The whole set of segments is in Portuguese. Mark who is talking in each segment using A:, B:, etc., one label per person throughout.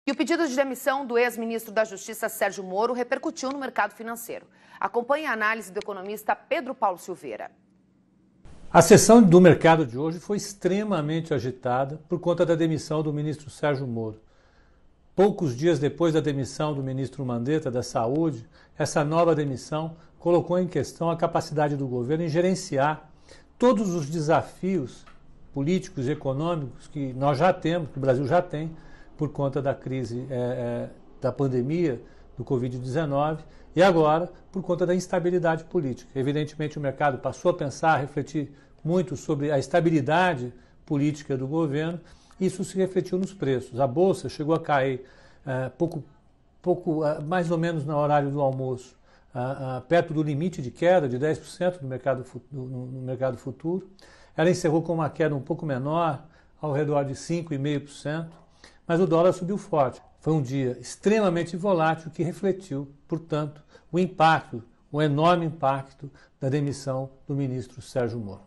A: E o pedido de demissão do ex-ministro da Justiça, Sérgio Moro, repercutiu no mercado financeiro. Acompanhe a análise do economista Pedro Paulo Silveira.
B: A sessão do mercado de hoje foi extremamente agitada por conta da demissão do ministro Sérgio Moro. Poucos dias depois da demissão do ministro Mandetta da Saúde, essa nova demissão colocou em questão a capacidade do governo em gerenciar todos os desafios políticos e econômicos que nós já temos, que o Brasil já tem, por conta da crise da pandemia do Covid-19 e agora por conta da instabilidade política. Evidentemente o mercado passou a pensar, a refletir muito sobre a estabilidade política do governo. Isso se refletiu nos preços. A Bolsa chegou a cair mais ou menos no horário do almoço, perto do limite de queda de 10% no mercado futuro. Ela encerrou com uma queda um pouco menor, ao redor de 5,5%, mas o dólar subiu forte. Foi um dia extremamente volátil que refletiu, portanto, o enorme impacto da demissão do ministro Sérgio Moro.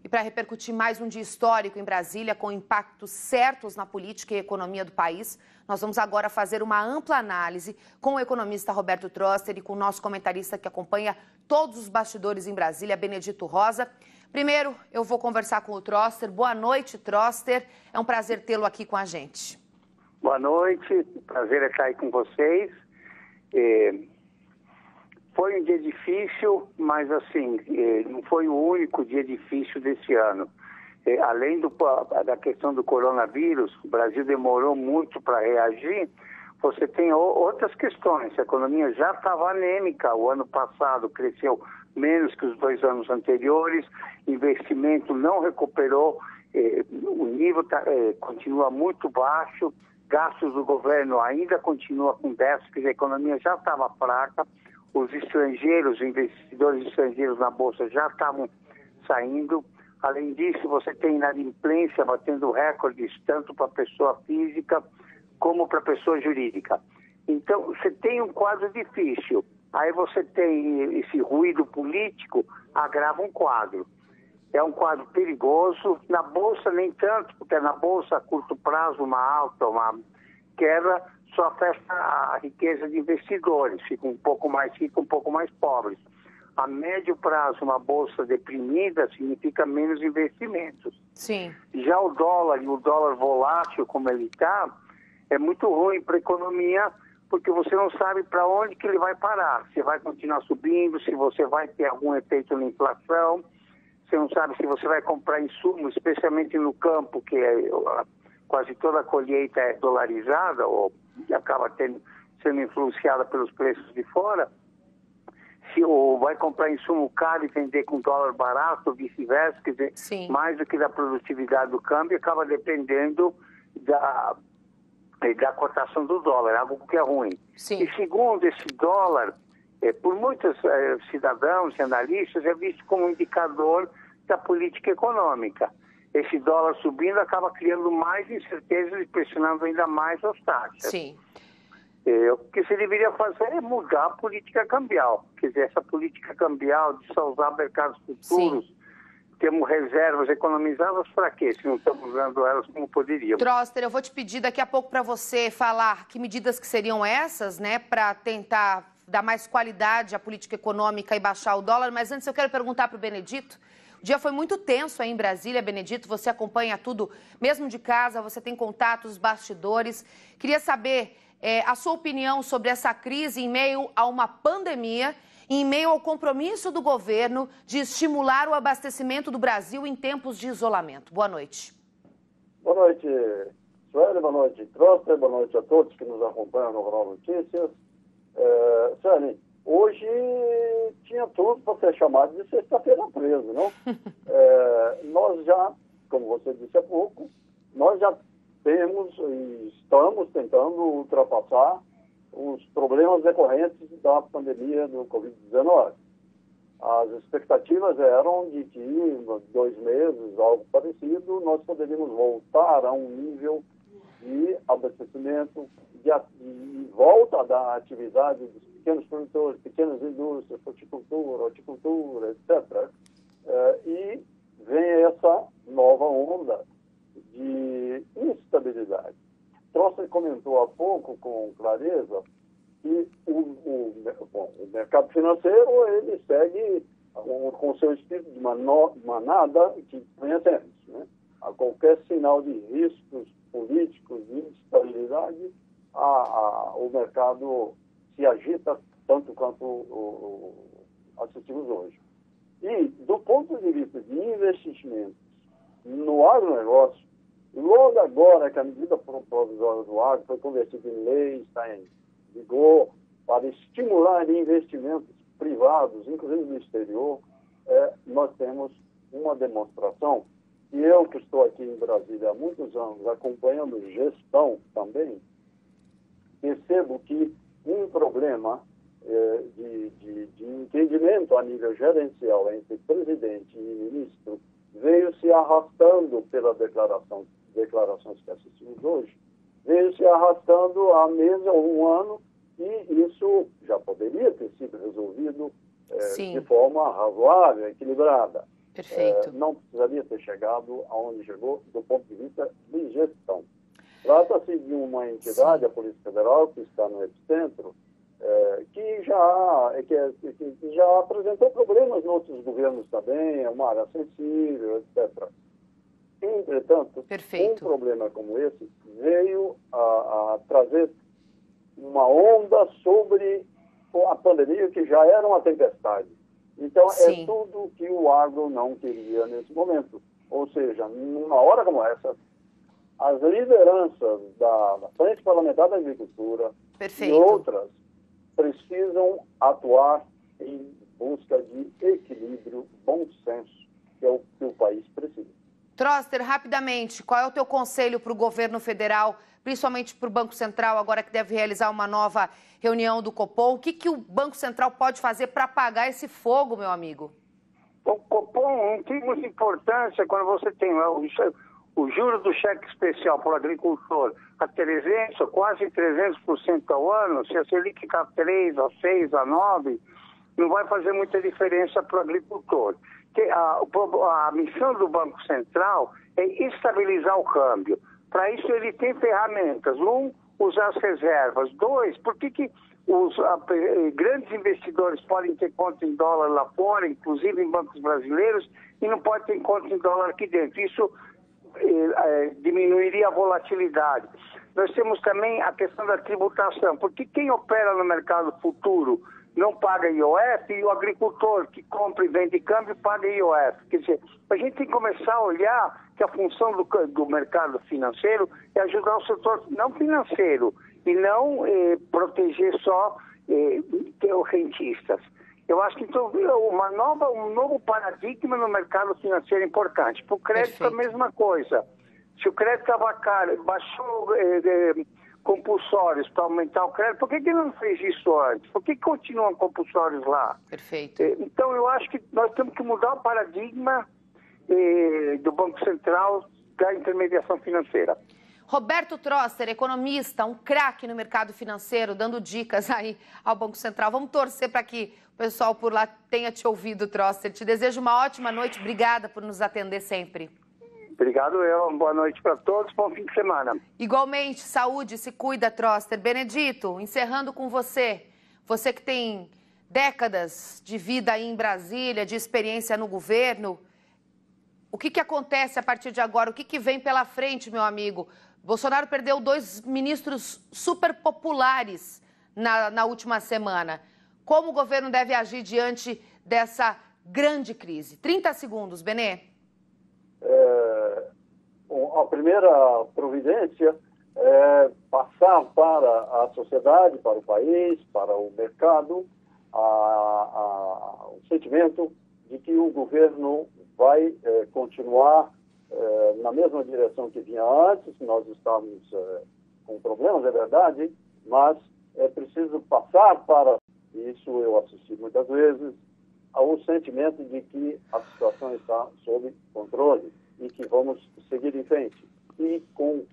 A: E para repercutir mais um dia histórico em Brasília, com impactos certos na política e economia do país, nós vamos agora fazer uma ampla análise com o economista Roberto Troster e com o nosso comentarista que acompanha todos os bastidores em Brasília, Benedito Rosa. Primeiro, eu vou conversar com o Troster. Boa noite, Troster. É um prazer tê-lo aqui com a gente.
C: Boa noite, prazer estar aí com vocês. Foi um dia difícil, mas assim, não foi o único dia difícil desse ano. Além da questão do coronavírus, o Brasil demorou muito para reagir, você tem outras questões. A economia já estava anêmica, o ano passado cresceu menos que os 2 anos anteriores, investimento não recuperou, o nível continua muito baixo, gastos do governo ainda continua com déficit, a economia já estava fraca, os estrangeiros, investidores estrangeiros na Bolsa já estavam saindo. Além disso, você tem inadimplência batendo recordes tanto para a pessoa física como para a pessoa jurídica. Então, você tem um quadro difícil. Aí você tem esse ruído político, agrava um quadro. É um quadro perigoso. Na Bolsa, nem tanto, porque na Bolsa, a curto prazo, uma alta, uma queda, só afeta a riqueza de investidores. Ficam um pouco mais ricos, um pouco mais pobres. A médio prazo, uma Bolsa deprimida significa menos investimentos.
A: Sim.
C: Já o dólar, e o dólar volátil como ele está, é muito ruim para a economia, porque você não sabe para onde que ele vai parar. Se vai continuar subindo, se você vai ter algum efeito na inflação, você não sabe se você vai comprar insumos, especialmente no campo, que quase toda a colheita é dolarizada, ou acaba sendo influenciada pelos preços de fora. Se vai comprar insumo caro e vender com dólar barato, ou vice-versa, quer dizer,
A: Sim.
C: mais do que da produtividade do câmbio, acaba dependendo da cotação do dólar, algo que é ruim.
A: Sim.
C: E segundo, esse dólar, por muitos cidadãos e analistas, é visto como um indicador da política econômica. Esse dólar subindo acaba criando mais incertezas e pressionando ainda mais as taxas.
A: Sim.
C: O que se deveria fazer é mudar a política cambial. Quer dizer, essa política cambial de só usar mercados futuros,
A: Sim.
C: temos reservas economizadas para quê? Se não estamos usando elas como poderíamos.
A: Troster, eu vou te pedir daqui a pouco para você falar que medidas que seriam essas, né, para tentar dar mais qualidade à política econômica e baixar o dólar. Mas antes eu quero perguntar para o Benedito. O dia foi muito tenso aí em Brasília, Benedito. Você acompanha tudo, mesmo de casa, você tem contatos, bastidores. Queria saber a sua opinião sobre essa crise em meio a uma pandemia, em meio ao compromisso do governo de estimular o abastecimento do Brasil em tempos de isolamento. Boa noite.
D: Boa noite, Sueli, boa noite, Troster, boa noite a todos que nos acompanham no Jornal Notícias. Sueli, hoje tinha tudo para ser chamado de sexta-feira 13, não? Nós já, como você disse há pouco, nós já temos e estamos tentando ultrapassar os problemas decorrentes da pandemia do Covid-19. As expectativas eram de que em 2 meses, algo parecido, nós poderíamos voltar a um nível de abastecimento, de volta da atividade dos pequenos produtores, pequenas indústrias, horticultura, etc. E vem essa nova onda de instabilidade. comentou há pouco com clareza que o mercado financeiro ele segue com o seu espírito de manada que conhecemos, né? A qualquer sinal de riscos políticos, de instabilidade, o mercado se agita tanto quanto assistimos hoje. E, do ponto de vista de investimentos no agronegócio, logo agora que a medida provisória do agro foi convertida em lei, está em vigor, para estimular investimentos privados, inclusive no exterior, nós temos uma demonstração, e eu que estou aqui em Brasília há muitos anos, acompanhando gestão também, percebo que um problema de entendimento a nível gerencial entre presidente e ministro veio se arrastando pela declarações que assistimos hoje, veio se arrastando há meses ou um ano, e isso já poderia ter sido resolvido de forma razoável, equilibrada.
A: Perfeito.
D: Não precisaria ter chegado aonde chegou do ponto de vista de gestão. Trata-se de uma entidade, a Polícia Federal, que está no epicentro, que já apresentou problemas em outros governos também, é uma área sensível, etc. Entretanto, um problema como esse veio a trazer uma onda sobre a pandemia, que já era uma tempestade. Então, é tudo que o agro não queria nesse momento. Ou seja, numa hora como essa, as lideranças da Frente Parlamentar da Agricultura e outras precisam atuar em busca de equilíbrio, bom senso, que é o que o país precisa.
A: Troster, rapidamente, qual é o teu conselho para o governo federal, principalmente para o Banco Central, agora que deve realizar uma nova reunião do Copom? O que o Banco Central pode fazer para apagar esse fogo, meu amigo?
C: O Copom tem muita importância quando você tem o juro do cheque especial para o agricultor a 300, quase 300% ao ano. Se a Selic ficar 3, a 6, a 9, não vai fazer muita diferença para o agricultor. A missão do Banco Central é estabilizar o câmbio. Para isso ele tem ferramentas. Um, usar as reservas. Dois, por que os grandes investidores podem ter conta em dólar lá fora, inclusive em bancos brasileiros, e não podem ter conta em dólar aqui dentro? Isso diminuiria a volatilidade. Nós temos também a questão da tributação, porque quem opera no mercado futuro não paga IOF, e o agricultor que compra e vende câmbio paga IOF. Quer dizer, a gente tem que começar a olhar que a função do mercado financeiro é ajudar o setor não financeiro e não proteger só os rentistas. Eu acho que então um novo paradigma no mercado financeiro é importante. Para o crédito, a mesma coisa. Se o crédito estava caro, baixou compulsórios para aumentar o crédito, por que não fez isso antes? Por que continuam compulsórios lá?
A: Perfeito.
C: Então, eu acho que nós temos que mudar o paradigma do Banco Central da intermediação financeira.
A: Roberto Troster, economista, um craque no mercado financeiro, dando dicas aí ao Banco Central. Vamos torcer para que o pessoal por lá tenha te ouvido, Troster. Te desejo uma ótima noite. Obrigada por nos atender sempre.
C: Obrigado, boa noite para todos, bom fim de semana.
A: Igualmente, saúde, se cuida, Troster. Benedito, encerrando com você. Você que tem décadas de vida aí em Brasília, de experiência no governo. O que acontece a partir de agora? O que vem pela frente, meu amigo? Bolsonaro perdeu 2 ministros super populares na última semana. Como o governo deve agir diante dessa grande crise? 30 segundos, Benê.
D: A primeira providência é passar para a sociedade, para o país, para o mercado, o sentimento de que o governo vai continuar na mesma direção que vinha antes. Nós estamos com problemas, é verdade, mas é preciso passar para, isso eu assisti muitas vezes, ao sentimento de que a situação está sob controle e que vamos seguir em frente, e com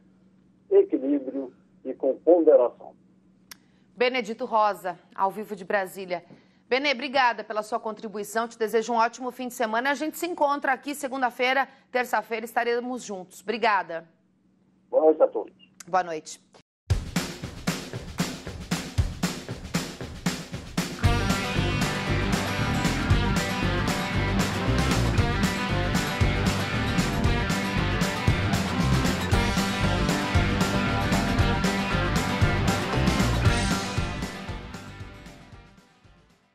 D: equilíbrio e com ponderação.
A: Benedito Rosa, ao vivo de Brasília. Benê, obrigada pela sua contribuição, te desejo um ótimo fim de semana. A gente se encontra aqui segunda-feira, terça-feira, estaremos juntos. Obrigada.
D: Boa noite a todos.
A: Boa noite.